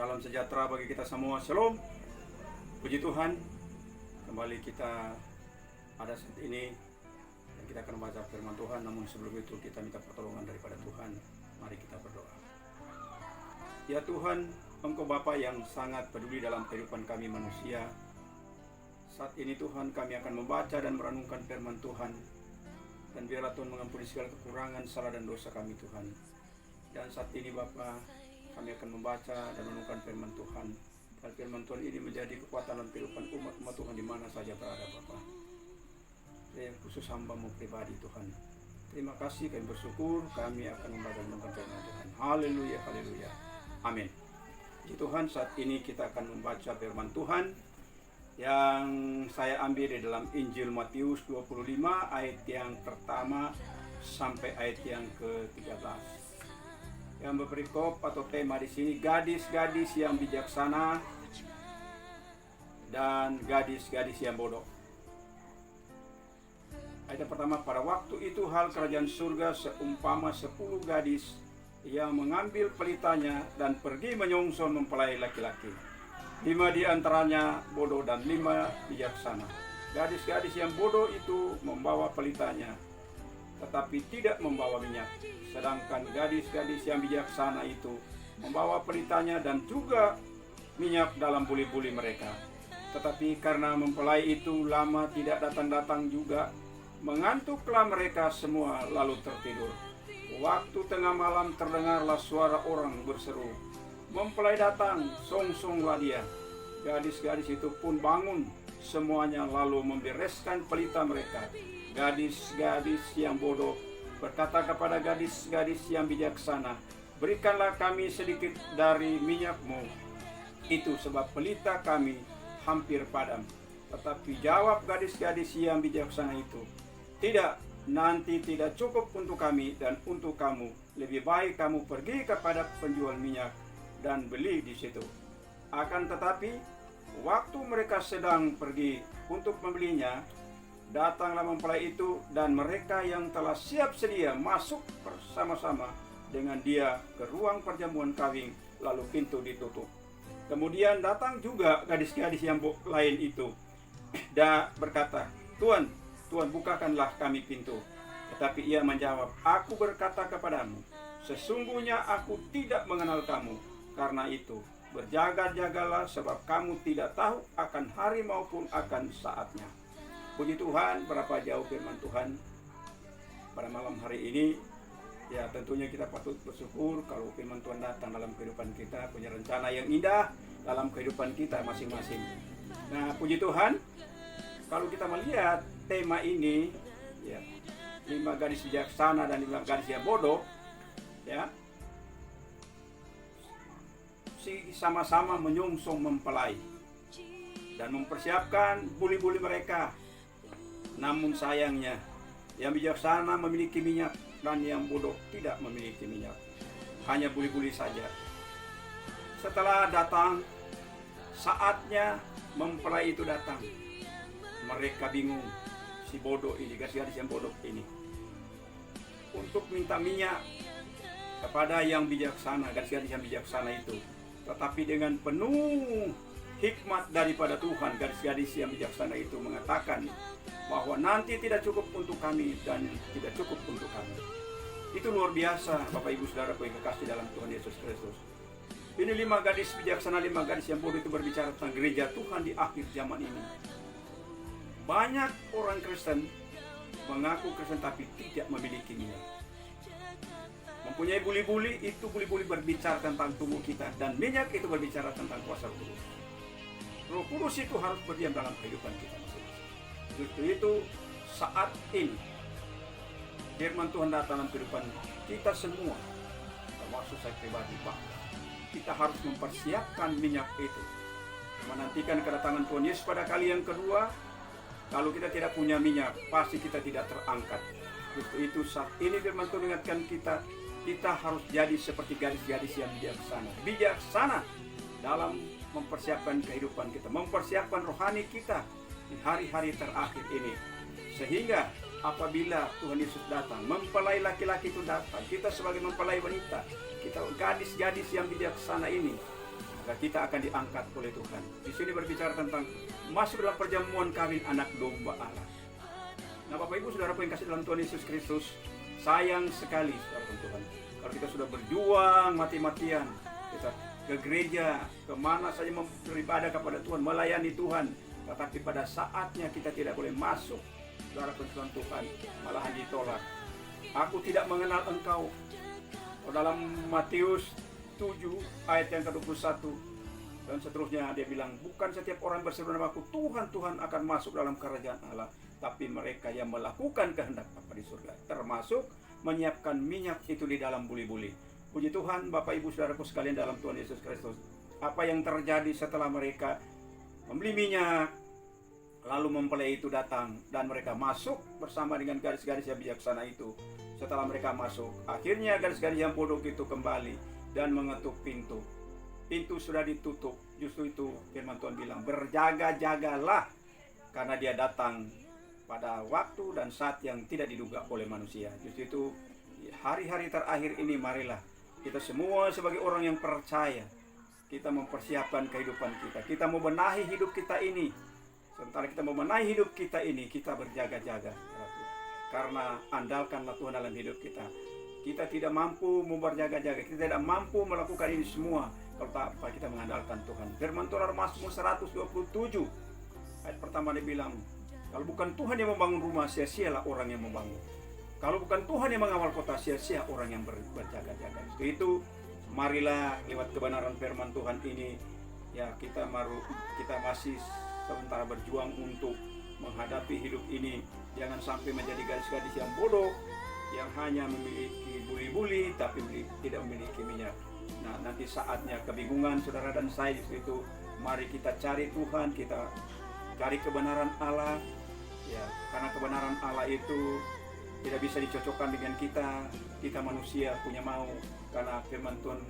Salam sejahtera bagi kita semua. Shalom. Puji Tuhan, kembali kita ada saat ini dan kita akan membaca firman Tuhan. Namun sebelum itu kita minta pertolongan daripada Tuhan. Mari kita berdoa. Ya Tuhan, Engkau Bapa yang sangat peduli dalam kehidupan kami manusia. Saat ini Tuhan, kami akan membaca dan merenungkan firman Tuhan. Dan biarlah Tuhan mengampuni segala kekurangan, salah dan dosa kami Tuhan. Dan saat ini Bapa, kami akan membaca dan merenungkan firman Tuhan. Dan firman Tuhan ini menjadi kekuatan dalam kehidupan umat Tuhan di mana saja berada Bapa. Khusus hamba-Mu pribadi Tuhan. Terima kasih, kami bersyukur, kami akan membaca dan merenungkan firman Tuhan. Haleluya, haleluya. Amin. Puji Tuhan, saat ini kita akan membaca firman Tuhan yang saya ambil di dalam Injil Matius 25 ayat yang pertama sampai ayat yang ke-13. Yang berperikop atau tema di sini, gadis-gadis yang bijaksana dan gadis-gadis yang bodoh. Ayat yang pertama, pada waktu itu hal kerajaan surga seumpama 10 gadis yang mengambil pelitanya dan pergi menyongsong mempelai laki-laki. 5 di antaranya bodoh dan 5 bijaksana. Gadis-gadis yang bodoh itu membawa pelitanya, tetapi tidak membawa minyak. Sedangkan gadis-gadis yang bijaksana itu membawa pelitanya dan juga minyak dalam buli-buli mereka. Tetapi karena mempelai itu lama tidak datang-datang juga, mengantuklah mereka semua lalu tertidur. Waktu tengah malam terdengarlah suara orang berseru, "Mempelai datang, songsonglah dia." Gadis-gadis itu pun bangun semuanya lalu membereskan pelita mereka. Gadis-gadis yang bodoh berkata kepada gadis-gadis yang bijaksana, "Berikanlah kami sedikit dari minyak-Mu itu, sebab pelita kami hampir padam." Tetapi jawab gadis-gadis yang bijaksana itu, "Tidak, nanti tidak cukup untuk kami dan untuk kamu. Lebih baik kamu pergi kepada penjual minyak dan beli di situ." Akan tetapi, waktu mereka sedang pergi untuk membelinya, datanglah mempelai itu dan mereka yang telah siap sedia masuk bersama-sama dengan dia ke ruang perjamuan kawin, lalu pintu ditutup. Kemudian datang juga gadis-gadis yang lain itu dan berkata, "Tuan, Tuan, bukakanlah kami pintu." Tetapi ia menjawab, "Aku berkata kepadamu, sesungguhnya aku tidak mengenal kamu. Karena itu, berjaga-jagalah, sebab kamu tidak tahu akan hari maupun akan saatnya." Puji Tuhan, berapa jauh firman Tuhan pada malam hari ini. Ya tentunya kita patut bersyukur kalau firman Tuhan datang dalam kehidupan kita, punya rencana yang indah dalam kehidupan kita masing-masing. Nah puji Tuhan, kalau kita melihat tema ini, ya 5 gadis bijaksana dan 5 gadis yang bodoh, ya sama-sama menyongsong mempelai dan mempersiapkan buli-buli mereka. Namun sayangnya, yang bijaksana memiliki minyak dan yang bodoh tidak memiliki minyak. Hanya buli-buli saja. Setelah datang, saatnya mempelai itu datang. Mereka bingung, si bodoh ini, gadis-gadis yang bodoh ini, untuk minta minyak kepada yang bijaksana, gadis-gadis yang bijaksana itu. Tetapi dengan penuh hikmat daripada Tuhan, gadis-gadis yang bijaksana itu mengatakan bahwa nanti tidak cukup untuk kami dan tidak cukup untuk kami. Itu luar biasa Bapak Ibu Saudara yang kekasih dalam Tuhan Yesus Kristus. Ini 5 gadis bijaksana, 5 gadis yang bodoh itu berbicara tentang gereja Tuhan di akhir zaman ini. Banyak orang Kristen mengaku Kristen tapi tidak memiliki minyak. Mempunyai buli-buli, itu buli-buli berbicara tentang tubuh kita, dan minyak itu berbicara tentang kuasa Roh Kudus. Roh Kudus itu harus berdiam dalam kehidupan kita. Justru itu saat ini firman Tuhan datang dalam kehidupan kita semua, termasuk saya pribadi, bahwa kita harus mempersiapkan minyak itu, menantikan kedatangan Tuhan Yesus pada kali yang kedua. Kalau kita tidak punya minyak, pasti kita tidak terangkat. Justru itu saat ini firman Tuhan mengingatkan kita harus jadi seperti gadis-gadis yang bijaksana dalam mempersiapkan kehidupan kita, mempersiapkan rohani kita di hari-hari terakhir ini. Sehingga apabila Tuhan Yesus datang, mempelai laki-laki itu datang, kita sebagai mempelai wanita, kita gadis-gadis yang bijaksana ini maka kita akan diangkat oleh Tuhan. Di sini berbicara tentang masuk dalam perjamuan kawin anak domba Allah. Nah, Bapak Ibu Saudara yang kasih dalam Tuhan Yesus Kristus, sayang sekali saudara Tuhan, kalau kita sudah berjuang mati-matian, kita ke gereja, kemana saja beribadah kepada Tuhan, melayani Tuhan, tetapi pada saatnya kita tidak boleh masuk saudara Tuhan, malahan ditolak. Aku tidak mengenal engkau. Dalam Matius 7 ayat yang ke-21 dan seterusnya, dia bilang, bukan setiap orang berseru namaku Tuhan, Tuhan akan masuk dalam kerajaan Allah, tapi mereka yang melakukan kehendak Bapa di surga, termasuk menyiapkan minyak itu di dalam buli-buli. Puji Tuhan, Bapak Ibu Saudaraku sekalian dalam Tuhan Yesus Kristus. Apa yang terjadi setelah mereka membeli minyak, lalu mempelai itu datang dan mereka masuk bersama dengan gadis-gadis yang bijaksana itu. Setelah mereka masuk, akhirnya gadis-gadis yang bodoh itu kembali dan mengetuk pintu. Pintu sudah ditutup. Justru itu firman Tuhan bilang, berjaga-jagalah, karena dia datang pada waktu dan saat yang tidak diduga oleh manusia. Justru itu hari-hari terakhir ini, marilah kita semua sebagai orang yang percaya, kita mempersiapkan kehidupan kita. Kita mau benahi hidup kita ini. Sementara kita membenahi hidup kita ini, kita berjaga-jaga. Karena andalkanlah Tuhan dalam hidup kita. Kita tidak mampu berjaga-jaga, kita tidak mampu melakukan ini semua kalau tak kita mengandalkan Tuhan. Firman Tuhan dalam Mazmur 127 ayat pertama dia bilang, kalau bukan Tuhan yang membangun rumah, sia-sialah orang yang membangun. Kalau bukan Tuhan yang mengawal kota, sia-sia orang yang berjaga-jaga. Itu marilah lewat kebenaran firman Tuhan ini, ya kita masih sementara berjuang untuk menghadapi hidup ini. Jangan sampai menjadi gadis-gadis yang bodoh, yang hanya memiliki buli-buli tapi tidak memiliki minyak. Nah, nanti saatnya kebingungan saudara dan saya itu, mari kita cari Tuhan, kita cari kebenaran Allah, ya, karena kebenaran Allah itu tidak bisa dicocokkan dengan kita. Kita manusia punya mau, karena firman Tuhan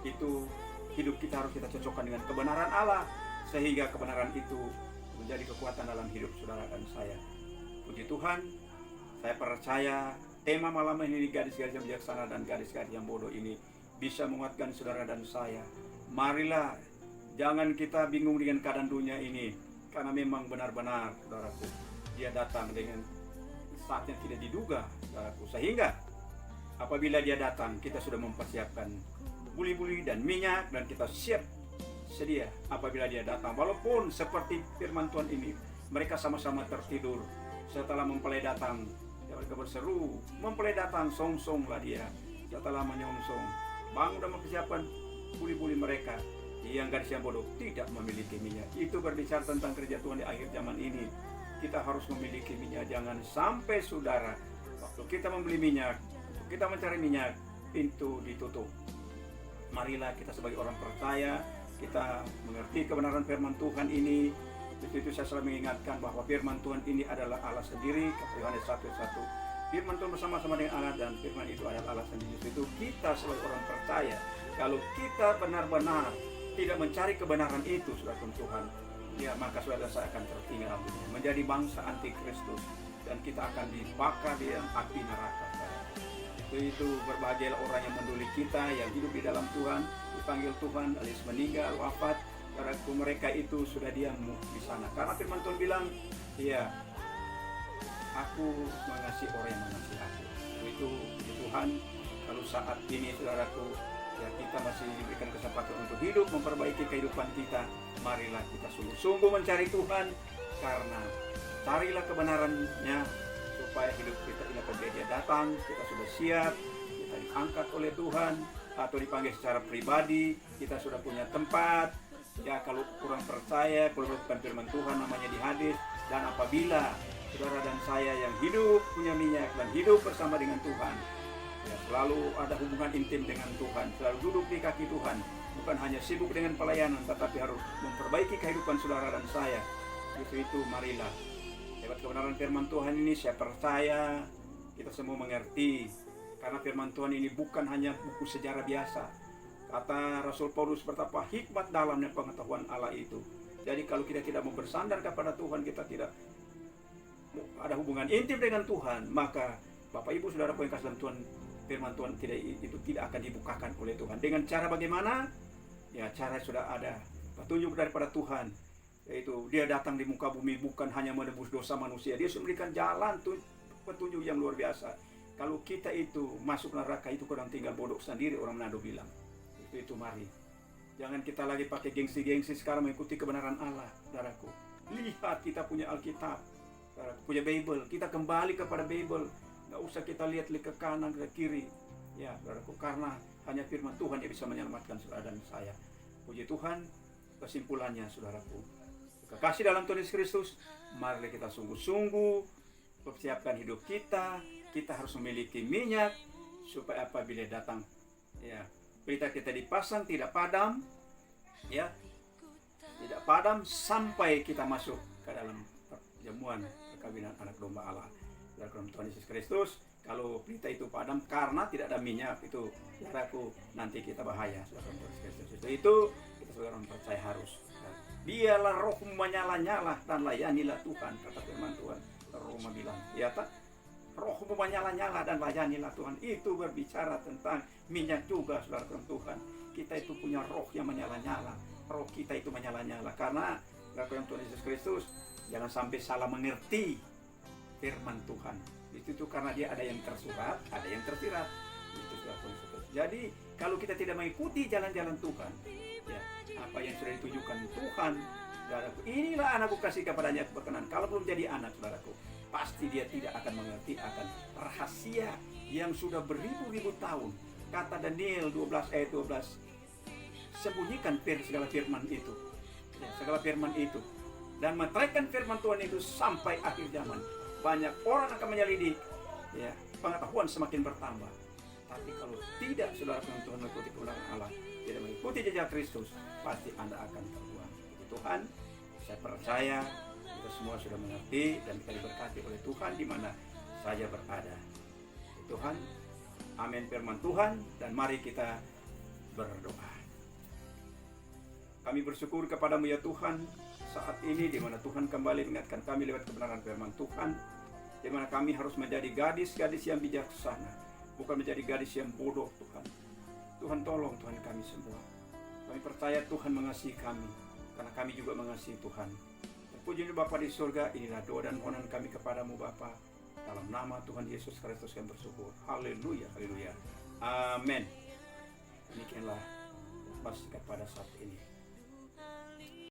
itu hidup kita harus kita cocokkan dengan kebenaran Allah, sehingga kebenaran itu menjadi kekuatan dalam hidup saudara dan saya. Puji Tuhan, saya percaya tema malam ini, gadis-gadis yang bijaksana dan gadis-gadis yang bodoh ini, bisa menguatkan saudara dan saya. Marilah, jangan kita bingung dengan keadaan dunia ini, karena memang benar-benar saudaraku, dia datang dengan saat yang tidak diduga saudaraku. Sehingga apabila dia datang, kita sudah mempersiapkan buli-buli dan minyak, dan kita siap sedia apabila dia datang. Walaupun seperti firman Tuhan ini, mereka sama-sama tertidur. Setelah mempelai datang, mereka berseru, mempelai datang, song-songlah dia. Setelah menyongsong, bangun dan mempersiapkan buli-buli mereka. Yang gadis yang bodoh tidak memiliki minyak. Itu berbicara tentang kerja Tuhan di akhir zaman ini. Kita harus memiliki minyak. Jangan sampai saudara, waktu kita membeli minyak, kita mencari minyak, pintu ditutup. Marilah kita sebagai orang percaya, kita mengerti kebenaran firman Tuhan ini. Itu saya selalu mengingatkan bahwa firman Tuhan ini adalah Allah sendiri. Yohanes 1:1. Firman Tuhan bersama-sama dengan Allah, dan firman itu adalah Allah sendiri. Itu kita sebagai orang percaya, kalau kita benar-benar tidak mencari kebenaran itu, saudara Tuhan, ya maka saudara saya akan tertinggal menjadi bangsa antikristus, dan kita akan dibakar di api neraka. Itu berbahagialah orang yang menduli kita, yang hidup di dalam Tuhan, dipanggil Tuhan, alias meninggal, wafat, karena mereka itu sudah diam di sana. Karena firman Tuhan bilang, ya, aku mengasihi orang yang mengasihi aku. Itu Tuhan. Kalau saat ini saudaraku, ya kita masih diberikan kesempatan untuk hidup, memperbaiki kehidupan kita. Marilah kita sungguh-sungguh mencari Tuhan, karena carilah kebenarannya, supaya hidup kita ini apabila dia datang, kita sudah siap, kita diangkat oleh Tuhan, atau dipanggil secara pribadi, kita sudah punya tempat. Ya, kalau kurang percaya, kalau bukan firman Tuhan namanya di hadis. Dan apabila saudara dan saya yang hidup punya minyak dan hidup bersama dengan Tuhan, ya, selalu ada hubungan intim dengan Tuhan, selalu duduk di kaki Tuhan, bukan hanya sibuk dengan pelayanan, tetapi harus memperbaiki kehidupan saudara dan saya. Justru itu marilah, lewat kebenaran firman Tuhan ini, saya percaya kita semua mengerti, karena firman Tuhan ini bukan hanya buku sejarah biasa. Kata Rasul Paulus, betapa hikmat dalamnya pengetahuan Allah itu. Jadi kalau kita tidak mau bersandar kepada Tuhan, kita tidak ada hubungan intim dengan Tuhan, maka Bapak Ibu Saudara yang kasih dalam Tuhan, firman Tuhan itu tidak akan dibukakan oleh Tuhan. Dengan cara bagaimana? Ya, cara sudah ada, petunjuk daripada Tuhan, yaitu dia datang di muka bumi bukan hanya menebus dosa manusia, dia sudah memberikan jalan tuh, petunjuk yang luar biasa. Kalau kita itu masuk neraka, itu kurang tinggal bodoh sendiri, orang Manado bilang. Itu mari. Jangan kita lagi pakai gengsi-gengsi sekarang mengikuti kebenaran Allah, saudaraku. Lihat, kita punya Alkitab, saudaraku, punya Bible. Kita kembali kepada Bible. Nggak usah kita lihat ke kanan, ke kiri. Ya, saudaraku, karena hanya firman Tuhan yang bisa menyelamatkan saudara dan saya. Puji Tuhan, kesimpulannya saudaraku, kekasih dalam Tuhan Yesus Kristus, mari kita sungguh-sungguh persiapkan hidup kita. Kita harus memiliki minyak supaya apabila datang, ya, pelita kita dipasang tidak padam, ya, tidak padam sampai kita masuk ke dalam perjamuan perkawinan anak domba Allah. Dalam Tuhan Yesus Kristus, kalau pelita itu padam karena tidak ada minyak, itu saudaraku, nanti kita bahaya. Dalam Tuhan Yesus Kristus itu kita sebagai orang percaya harus, biarlah roh menyala-nyala dan layanilah Tuhan, kata firman Tuhan. Roma bilang, ya tak? Roh menyala-nyala dan layanilah Tuhan. Itu berbicara tentang minyak juga, saudara Tuhan. Kita itu punya roh yang menyala-nyala. Roh kita itu menyala-nyala karena saudara Tuhan Yesus Kristus, jangan sampai salah mengerti firman Tuhan. Itu karena dia ada yang tersurat, ada yang tersirat. Itu saudara Tuhan Yesus Kristus. Jadi kalau kita tidak mengikuti jalan-jalan Tuhan, ya, apa yang sudah ditujukan Tuhan, saudaraku, inilah anakku kasih kepadanya berkenan. Kalau belum jadi anak, saudaraku, pasti dia tidak akan mengerti akan rahasia yang sudah beribu-ribu tahun. Kata Daniel 12 ayat 12, sembunyikan segala firman itu, ya, segala firman itu, dan meteraikan firman Tuhan itu sampai akhir zaman. Banyak orang akan menyelidik, ya, pengetahuan semakin bertambah. Tapi kalau tidak, saudara Tuhan mengikuti kebenaran Allah, tidak mengikuti jejak Kristus, pasti Anda akan terbuang. Tuhan, saya percaya kita semua sudah mengerti dan kita diberkati oleh Tuhan di mana saja berada. Tuhan, amin firman Tuhan, dan mari kita berdoa. Kami bersyukur kepadamu ya Tuhan, saat ini di mana Tuhan kembali mengingatkan kami lewat kebenaran firman Tuhan, di mana kami harus menjadi gadis-gadis yang bijaksana, bukan menjadi gadis yang bodoh Tuhan. Tuhan tolong Tuhan kami semua. Kami percaya Tuhan mengasihi kami, karena kami juga mengasihi Tuhan. Terpuji Bapa di surga, inilah doa dan mohonan kami kepadamu Bapa. Dalam nama Tuhan Yesus Kristus kami bersyukur. Haleluya, haleluya. Amin. Demikianlah pas pada saat ini.